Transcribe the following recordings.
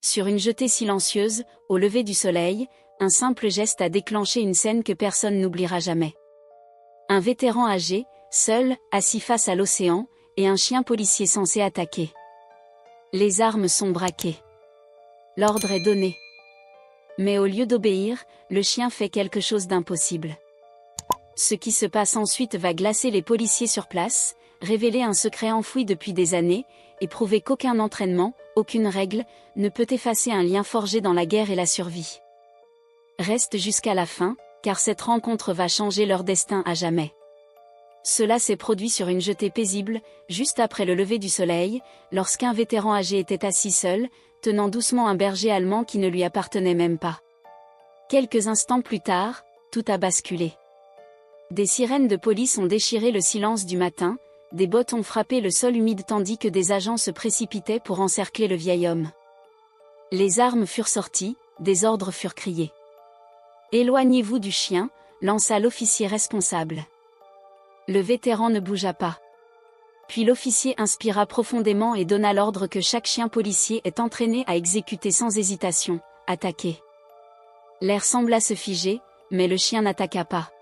Sur une jetée silencieuse, au lever du soleil, un simple geste a déclenché une scène que personne n'oubliera jamais. Un vétéran âgé, seul, assis face à l'océan, et un chien policier censé attaquer. Les armes sont braquées. L'ordre est donné. Mais au lieu d'obéir, le chien fait quelque chose d'impossible. Ce qui se passe ensuite va glacer les policiers sur place, révéler un secret enfoui depuis des années, et prouver qu'aucun entraînement, aucune règle, ne peut effacer un lien forgé dans la guerre et la survie. Reste jusqu'à la fin, car cette rencontre va changer leur destin à jamais. Cela s'est produit sur une jetée paisible, juste après le lever du soleil, lorsqu'un vétéran âgé était assis seul, tenant doucement un berger allemand qui ne lui appartenait même pas. Quelques instants plus tard, tout a basculé. Des sirènes de police ont déchiré le silence du matin, des bottes ont frappé le sol humide tandis que des agents se précipitaient pour encercler le vieil homme. Les armes furent sorties, des ordres furent criés. « Éloignez-vous du chien », lança l'officier responsable. Le vétéran ne bougea pas. Puis l'officier inspira profondément et donna l'ordre que chaque chien policier est entraîné à exécuter sans hésitation, attaquer. L'air sembla se figer, mais le chien n'attaqua pas.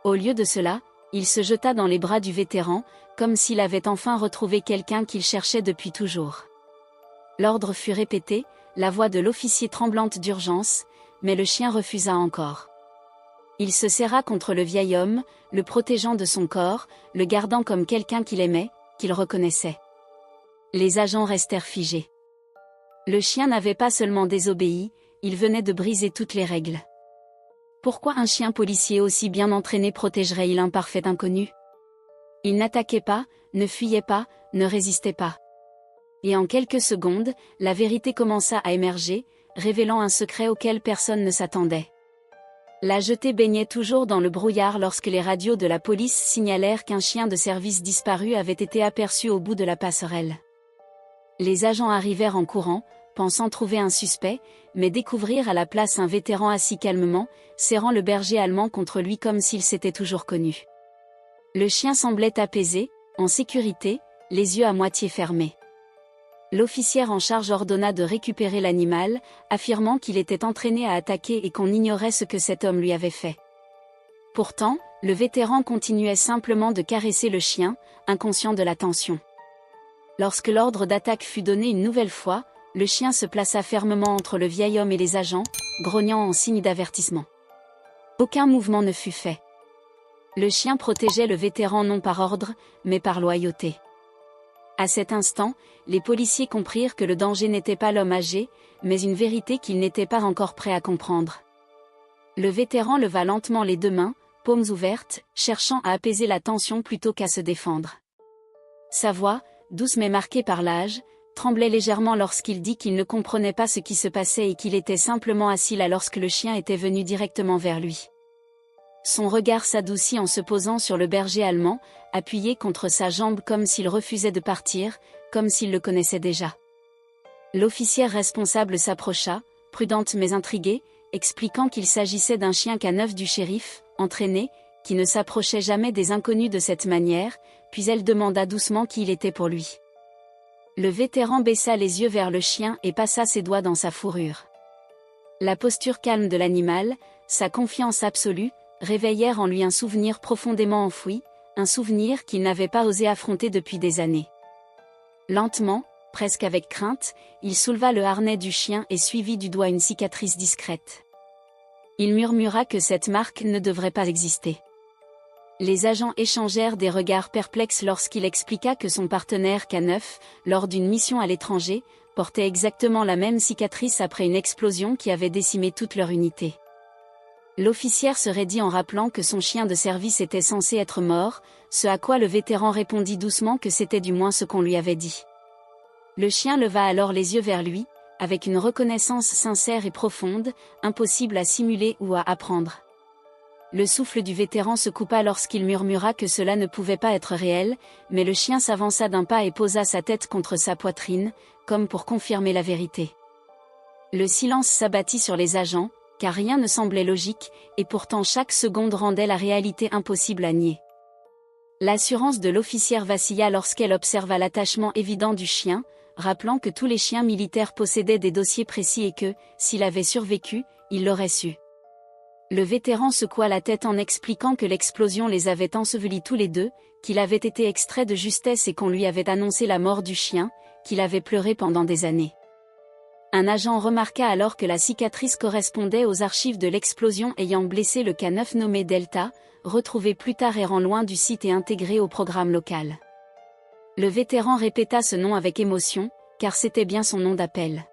Au lieu de cela, il se jeta dans les bras du vétéran, comme s'il avait enfin retrouvé quelqu'un qu'il cherchait depuis toujours. L'ordre fut répété, la voix de l'officier tremblante d'urgence, mais le chien refusa encore. Il se serra contre le vieil homme, le protégeant de son corps, le gardant comme quelqu'un qu'il aimait, qu'il reconnaissait. Les agents restèrent figés. Le chien n'avait pas seulement désobéi, il venait de briser toutes les règles. Pourquoi un chien policier aussi bien entraîné protégerait-il un parfait inconnu? Il n'attaquait pas, ne fuyait pas, ne résistait pas. Et en quelques secondes, la vérité commença à émerger, révélant un secret auquel personne ne s'attendait. La jetée baignait toujours dans le brouillard lorsque les radios de la police signalèrent qu'un chien de service disparu avait été aperçu au bout de la passerelle. Les agents arrivèrent en courant, pensant trouver un suspect, mais découvrirent à la place un vétéran assis calmement, serrant le berger allemand contre lui comme s'il s'était toujours connu. Le chien semblait apaisé, en sécurité, les yeux à moitié fermés. L'officière en charge ordonna de récupérer l'animal, affirmant qu'il était entraîné à attaquer et qu'on ignorait ce que cet homme lui avait fait. Pourtant, le vétéran continuait simplement de caresser le chien, inconscient de la tension. Lorsque l'ordre d'attaque fut donné une nouvelle fois, le chien se plaça fermement entre le vieil homme et les agents, grognant en signe d'avertissement. Aucun mouvement ne fut fait. Le chien protégeait le vétéran non par ordre, mais par loyauté. À cet instant, les policiers comprirent que le danger n'était pas l'homme âgé, mais une vérité qu'ils n'étaient pas encore prêts à comprendre. Le vétéran leva lentement les deux mains, paumes ouvertes, cherchant à apaiser la tension plutôt qu'à se défendre. Sa voix, douce mais marquée par l'âge, tremblait légèrement lorsqu'il dit qu'il ne comprenait pas ce qui se passait et qu'il était simplement assis là lorsque le chien était venu directement vers lui. Son regard s'adoucit en se posant sur le berger allemand, appuyé contre sa jambe comme s'il refusait de partir, comme s'il le connaissait déjà. L'officière responsable s'approcha, prudente mais intriguée, expliquant qu'il s'agissait d'un chien caneuf du shérif, entraîné, qui ne s'approchait jamais des inconnus de cette manière, puis elle demanda doucement qui il était pour lui. Le vétéran baissa les yeux vers le chien et passa ses doigts dans sa fourrure. La posture calme de l'animal, sa confiance absolue, réveillèrent en lui un souvenir profondément enfoui, un souvenir qu'il n'avait pas osé affronter depuis des années. Lentement, presque avec crainte, il souleva le harnais du chien et suivit du doigt une cicatrice discrète. Il murmura que cette marque ne devrait pas exister. Les agents échangèrent des regards perplexes lorsqu'il expliqua que son partenaire K9, lors d'une mission à l'étranger, portait exactement la même cicatrice après une explosion qui avait décimé toute leur unité. L'officière se raidit en rappelant que son chien de service était censé être mort, ce à quoi le vétéran répondit doucement que c'était du moins ce qu'on lui avait dit. Le chien leva alors les yeux vers lui, avec une reconnaissance sincère et profonde, impossible à simuler ou à apprendre. Le souffle du vétéran se coupa lorsqu'il murmura que cela ne pouvait pas être réel, mais le chien s'avança d'un pas et posa sa tête contre sa poitrine, comme pour confirmer la vérité. Le silence s'abattit sur les agents, car rien ne semblait logique, et pourtant chaque seconde rendait la réalité impossible à nier. L'assurance de l'officière vacilla lorsqu'elle observa l'attachement évident du chien, rappelant que tous les chiens militaires possédaient des dossiers précis et que, s'il avait survécu, il l'aurait su. Le vétéran secoua la tête en expliquant que l'explosion les avait ensevelis tous les deux, qu'il avait été extrait de justesse et qu'on lui avait annoncé la mort du chien, qu'il avait pleuré pendant des années. Un agent remarqua alors que la cicatrice correspondait aux archives de l'explosion ayant blessé le K9 nommé Delta, retrouvé plus tard errant loin du site et intégré au programme local. Le vétéran répéta ce nom avec émotion, car c'était bien son nom d'appel.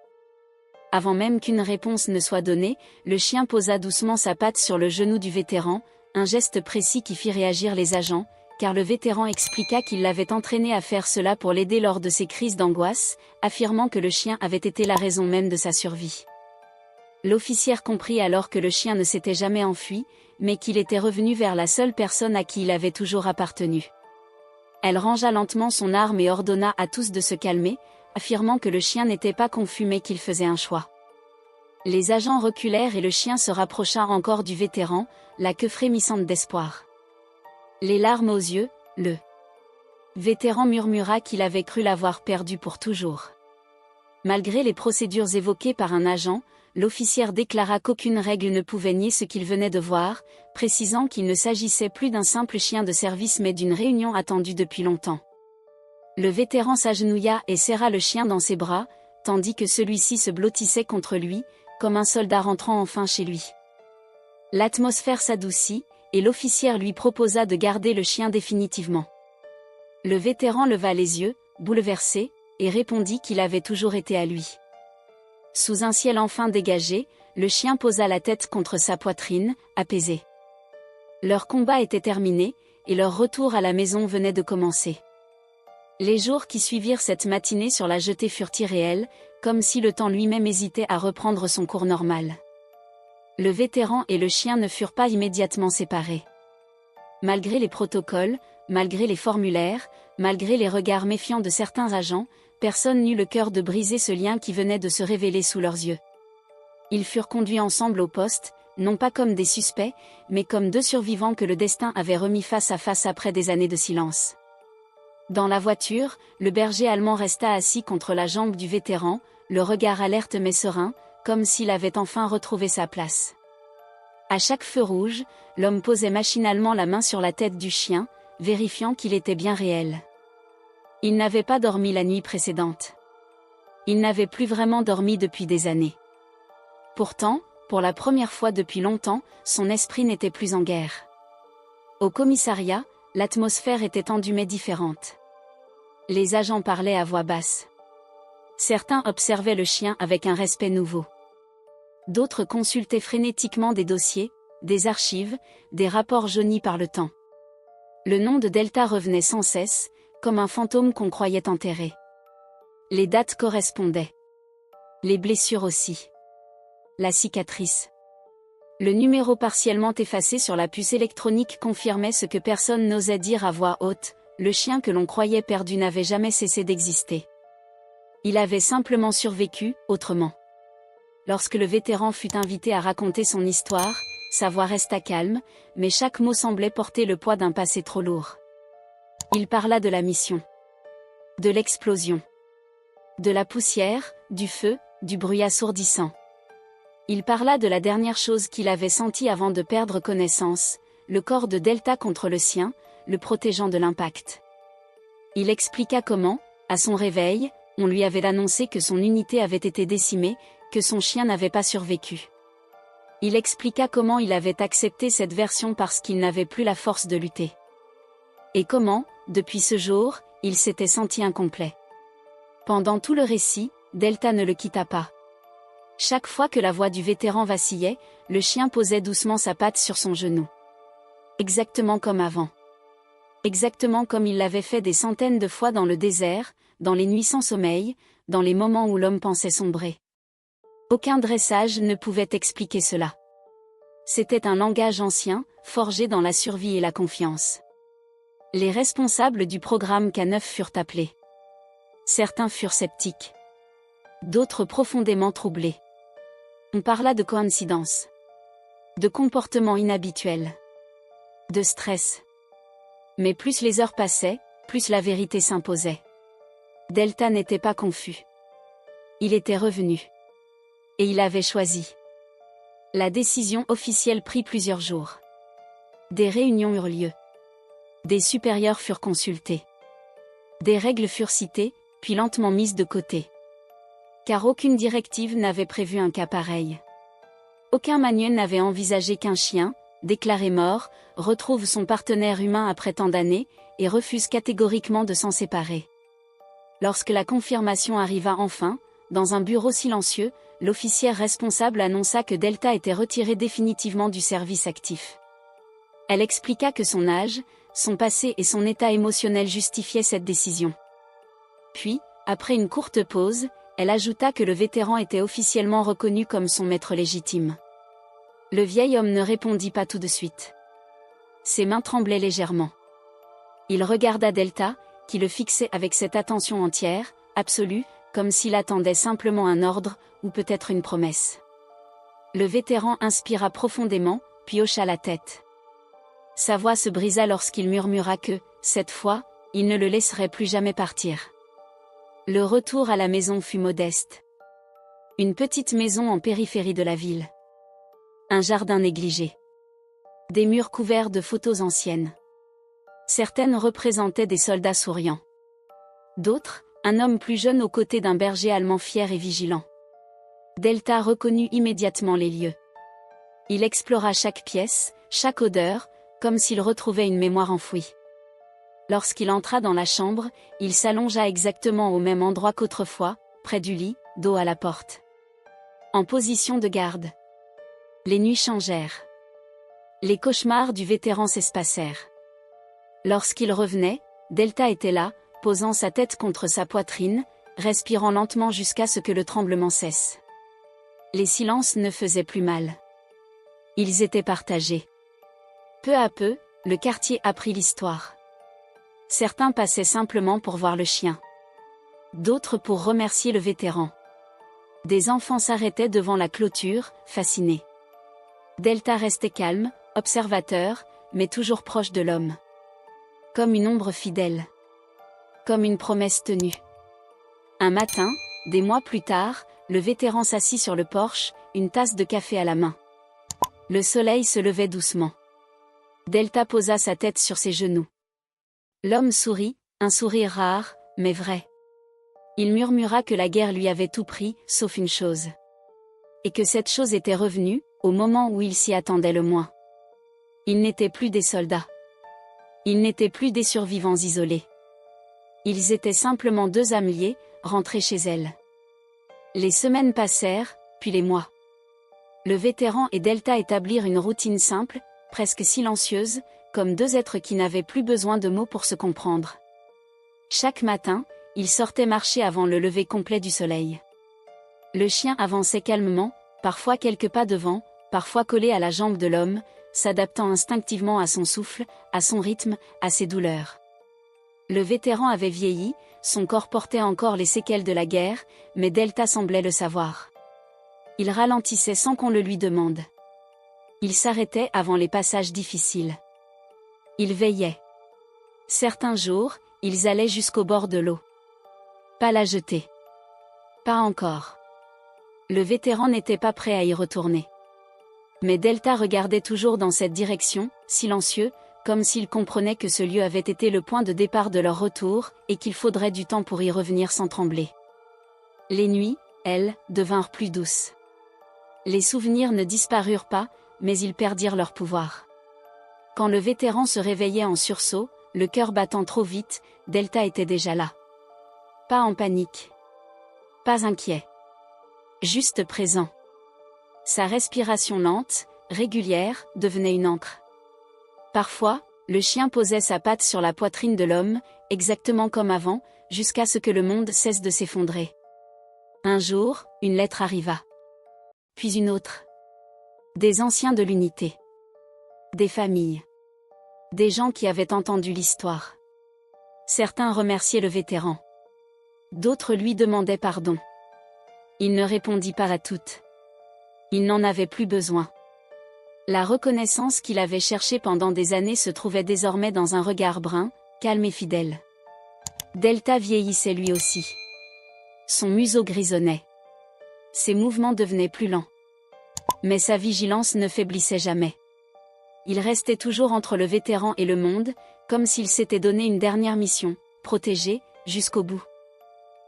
Avant même qu'une réponse ne soit donnée, le chien posa doucement sa patte sur le genou du vétéran, un geste précis qui fit réagir les agents, car le vétéran expliqua qu'il l'avait entraîné à faire cela pour l'aider lors de ses crises d'angoisse, affirmant que le chien avait été la raison même de sa survie. L'officière comprit alors que le chien ne s'était jamais enfui, mais qu'il était revenu vers la seule personne à qui il avait toujours appartenu. Elle rangea lentement son arme et ordonna à tous de se calmer, affirmant que le chien n'était pas confus mais qu'il faisait un choix. Les agents reculèrent et le chien se rapprocha encore du vétéran, la queue frémissante d'espoir. Les larmes aux yeux, le vétéran murmura qu'il avait cru l'avoir perdu pour toujours. Malgré les procédures évoquées par un agent, l'officière déclara qu'aucune règle ne pouvait nier ce qu'il venait de voir, précisant qu'il ne s'agissait plus d'un simple chien de service mais d'une réunion attendue depuis longtemps. Le vétéran s'agenouilla et serra le chien dans ses bras, tandis que celui-ci se blottissait contre lui, comme un soldat rentrant enfin chez lui. L'atmosphère s'adoucit, et l'officière lui proposa de garder le chien définitivement. Le vétéran leva les yeux, bouleversé, et répondit qu'il avait toujours été à lui. Sous un ciel enfin dégagé, le chien posa la tête contre sa poitrine, apaisé. Leur combat était terminé, et leur retour à la maison venait de commencer. Les jours qui suivirent cette matinée sur la jetée furent irréels, comme si le temps lui-même hésitait à reprendre son cours normal. Le vétéran et le chien ne furent pas immédiatement séparés. Malgré les protocoles, malgré les formulaires, malgré les regards méfiants de certains agents, personne n'eut le cœur de briser ce lien qui venait de se révéler sous leurs yeux. Ils furent conduits ensemble au poste, non pas comme des suspects, mais comme deux survivants que le destin avait remis face à face après des années de silence. Dans la voiture, le berger allemand resta assis contre la jambe du vétéran, le regard alerte mais serein, comme s'il avait enfin retrouvé sa place. À chaque feu rouge, l'homme posait machinalement la main sur la tête du chien, vérifiant qu'il était bien réel. Il n'avait pas dormi la nuit précédente. Il n'avait plus vraiment dormi depuis des années. Pourtant, pour la première fois depuis longtemps, son esprit n'était plus en guerre. Au commissariat, l'atmosphère était tendue mais différente. Les agents parlaient à voix basse. Certains observaient le chien avec un respect nouveau. D'autres consultaient frénétiquement des dossiers, des archives, des rapports jaunis par le temps. Le nom de Delta revenait sans cesse, comme un fantôme qu'on croyait enterré. Les dates correspondaient. Les blessures aussi. La cicatrice. Le numéro partiellement effacé sur la puce électronique confirmait ce que personne n'osait dire à voix haute, le chien que l'on croyait perdu n'avait jamais cessé d'exister. Il avait simplement survécu, autrement. Lorsque le vétéran fut invité à raconter son histoire, sa voix resta calme, mais chaque mot semblait porter le poids d'un passé trop lourd. Il parla de la mission. De l'explosion. De la poussière, du feu, du bruit assourdissant. Il parla de la dernière chose qu'il avait sentie avant de perdre connaissance, le corps de Delta contre le sien, le protégeant de l'impact. Il expliqua comment, à son réveil, on lui avait annoncé que son unité avait été décimée, que son chien n'avait pas survécu. Il expliqua comment il avait accepté cette version parce qu'il n'avait plus la force de lutter. Et comment, depuis ce jour, il s'était senti incomplet. Pendant tout le récit, Delta ne le quitta pas. Chaque fois que la voix du vétéran vacillait, le chien posait doucement sa patte sur son genou. Exactement comme avant. Exactement comme il l'avait fait des centaines de fois dans le désert, dans les nuits sans sommeil, dans les moments où l'homme pensait sombrer. Aucun dressage ne pouvait expliquer cela. C'était un langage ancien, forgé dans la survie et la confiance. Les responsables du programme K9 furent appelés. Certains furent sceptiques. D'autres profondément troublés. On parla de coïncidence. De comportements inhabituels. De stress. Mais plus les heures passaient, plus la vérité s'imposait. Delta n'était pas confus. Il était revenu. Et il avait choisi. La décision officielle prit plusieurs jours. Des réunions eurent lieu. Des supérieurs furent consultés. Des règles furent citées, puis lentement mises de côté. Car aucune directive n'avait prévu un cas pareil. Aucun manuel n'avait envisagé qu'un chien, déclaré mort, retrouve son partenaire humain après tant d'années, et refuse catégoriquement de s'en séparer. Lorsque la confirmation arriva enfin, dans un bureau silencieux, l'officière responsable annonça que Delta était retirée définitivement du service actif. Elle expliqua que son âge, son passé et son état émotionnel justifiaient cette décision. Puis, après une courte pause, elle ajouta que le vétéran était officiellement reconnu comme son maître légitime. Le vieil homme ne répondit pas tout de suite. Ses mains tremblaient légèrement. Il regarda Delta, qui le fixait avec cette attention entière, absolue, comme s'il attendait simplement un ordre, ou peut-être une promesse. Le vétéran inspira profondément, puis hocha la tête. Sa voix se brisa lorsqu'il murmura que, cette fois, il ne le laisserait plus jamais partir. Le retour à la maison fut modeste. Une petite maison en périphérie de la ville. Un jardin négligé. Des murs couverts de photos anciennes. Certaines représentaient des soldats souriants. D'autres, un homme plus jeune aux côtés d'un berger allemand fier et vigilant. Delta reconnut immédiatement les lieux. Il explora chaque pièce, chaque odeur, comme s'il retrouvait une mémoire enfouie. Lorsqu'il entra dans la chambre, il s'allongea exactement au même endroit qu'autrefois, près du lit, dos à la porte. En position de garde. Les nuits changèrent. Les cauchemars du vétéran s'espacèrent. Lorsqu'il revenait, Delta était là, posant sa tête contre sa poitrine, respirant lentement jusqu'à ce que le tremblement cesse. Les silences ne faisaient plus mal. Ils étaient partagés. Peu à peu, le quartier apprit l'histoire. Certains passaient simplement pour voir le chien. D'autres pour remercier le vétéran. Des enfants s'arrêtaient devant la clôture, fascinés. Delta restait calme, observateur, mais toujours proche de l'homme. Comme une ombre fidèle. Comme une promesse tenue. Un matin, des mois plus tard, le vétéran s'assit sur le porche, une tasse de café à la main. Le soleil se levait doucement. Delta posa sa tête sur ses genoux. L'homme sourit, un sourire rare, mais vrai. Il murmura que la guerre lui avait tout pris, sauf une chose. Et que cette chose était revenue, au moment où il s'y attendait le moins. Ils n'étaient plus des soldats. Ils n'étaient plus des survivants isolés. Ils étaient simplement deux âmes liées, rentrées chez elles. Les semaines passèrent, puis les mois. Le vétéran et Delta établirent une routine simple, presque silencieuse, comme deux êtres qui n'avaient plus besoin de mots pour se comprendre. Chaque matin, ils sortaient marcher avant le lever complet du soleil. Le chien avançait calmement, parfois quelques pas devant, parfois collé à la jambe de l'homme, s'adaptant instinctivement à son souffle, à son rythme, à ses douleurs. Le vétéran avait vieilli, son corps portait encore les séquelles de la guerre, mais Delta semblait le savoir. Il ralentissait sans qu'on le lui demande. Il s'arrêtait avant les passages difficiles. Il veillait. Certains jours, ils allaient jusqu'au bord de l'eau. Pas la jeter. Pas encore. Le vétéran n'était pas prêt à y retourner. Mais Delta regardait toujours dans cette direction, silencieux, comme s'il comprenait que ce lieu avait été le point de départ de leur retour, et qu'il faudrait du temps pour y revenir sans trembler. Les nuits, elles, devinrent plus douces. Les souvenirs ne disparurent pas, mais ils perdirent leur pouvoir. Quand le vétéran se réveillait en sursaut, le cœur battant trop vite, Delta était déjà là. Pas en panique. Pas inquiet. Juste présent. Sa respiration lente, régulière, devenait une encre. Parfois, le chien posait sa patte sur la poitrine de l'homme, exactement comme avant, jusqu'à ce que le monde cesse de s'effondrer. Un jour, une lettre arriva. Puis une autre. Des anciens de l'unité. Des familles. Des gens qui avaient entendu l'histoire. Certains remerciaient le vétéran. D'autres lui demandaient pardon. Il ne répondit pas à toutes. Il n'en avait plus besoin. La reconnaissance qu'il avait cherchée pendant des années se trouvait désormais dans un regard brun, calme et fidèle. Delta vieillissait lui aussi. Son museau grisonnait. Ses mouvements devenaient plus lents. Mais sa vigilance ne faiblissait jamais. Il restait toujours entre le vétéran et le monde, comme s'il s'était donné une dernière mission, protéger, jusqu'au bout.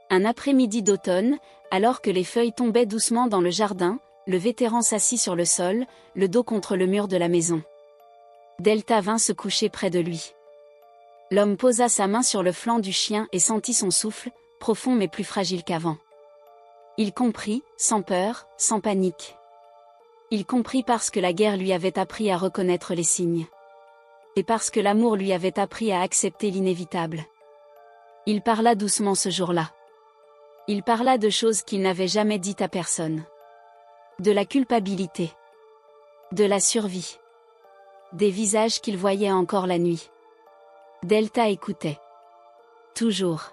Un après-midi d'automne, alors que les feuilles tombaient doucement dans le jardin, le vétéran s'assit sur le sol, le dos contre le mur de la maison. Delta vint se coucher près de lui. L'homme posa sa main sur le flanc du chien et sentit son souffle, profond mais plus fragile qu'avant. Il comprit, sans peur, sans panique. Il comprit parce que la guerre lui avait appris à reconnaître les signes. Et parce que l'amour lui avait appris à accepter l'inévitable. Il parla doucement ce jour-là. Il parla de choses qu'il n'avait jamais dites à personne. De la culpabilité. De la survie. Des visages qu'il voyait encore la nuit. Delta écoutait. Toujours.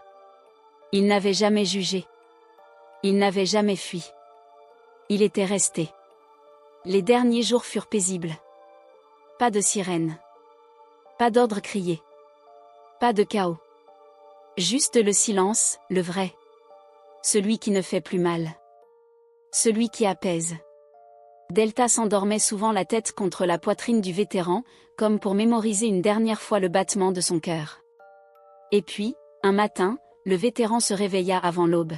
Il n'avait jamais jugé. Il n'avait jamais fui. Il était resté. Les derniers jours furent paisibles. Pas de sirène. Pas d'ordre crié. Pas de chaos. Juste le silence, le vrai. Celui qui ne fait plus mal. Celui qui apaise. Delta s'endormait souvent la tête contre la poitrine du vétéran, comme pour mémoriser une dernière fois le battement de son cœur. Et puis, un matin, le vétéran se réveilla avant l'aube.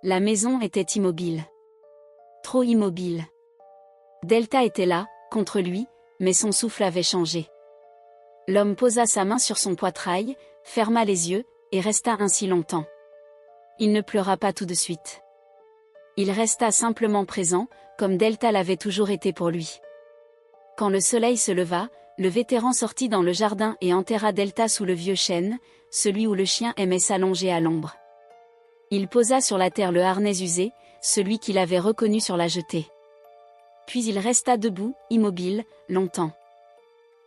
La maison était immobile. Trop immobile. Delta était là, contre lui, mais son souffle avait changé. L'homme posa sa main sur son poitrail, ferma les yeux, et resta ainsi longtemps. Il ne pleura pas tout de suite. Il resta simplement présent, comme Delta l'avait toujours été pour lui. Quand le soleil se leva, le vétéran sortit dans le jardin et enterra Delta sous le vieux chêne, celui où le chien aimait s'allonger à l'ombre. Il posa sur la terre le harnais usé, celui qu'il avait reconnu sur la jetée. Puis il resta debout, immobile, longtemps.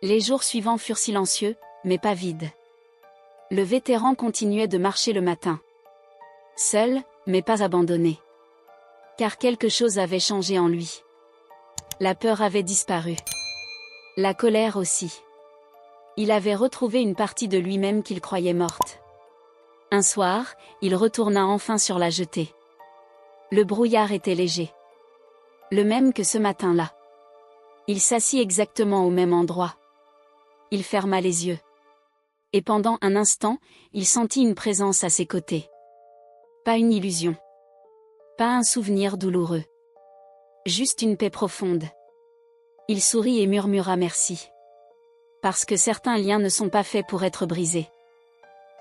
Les jours suivants furent silencieux, mais pas vides. Le vétéran continuait de marcher le matin. Seul, mais pas abandonné. Car quelque chose avait changé en lui. La peur avait disparu. La colère aussi. Il avait retrouvé une partie de lui-même qu'il croyait morte. Un soir, il retourna enfin sur la jetée. Le brouillard était léger. Le même que ce matin-là. Il s'assit exactement au même endroit. Il ferma les yeux. Et pendant un instant, il sentit une présence à ses côtés. Pas une illusion. Pas un souvenir douloureux. Juste une paix profonde. Il sourit et murmura merci. Parce que certains liens ne sont pas faits pour être brisés.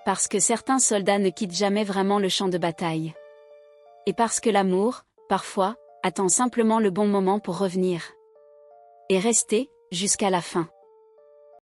Parce que certains soldats ne quittent jamais vraiment le champ de bataille. Et parce que l'amour, parfois, attend simplement le bon moment pour revenir. Et rester, jusqu'à la fin.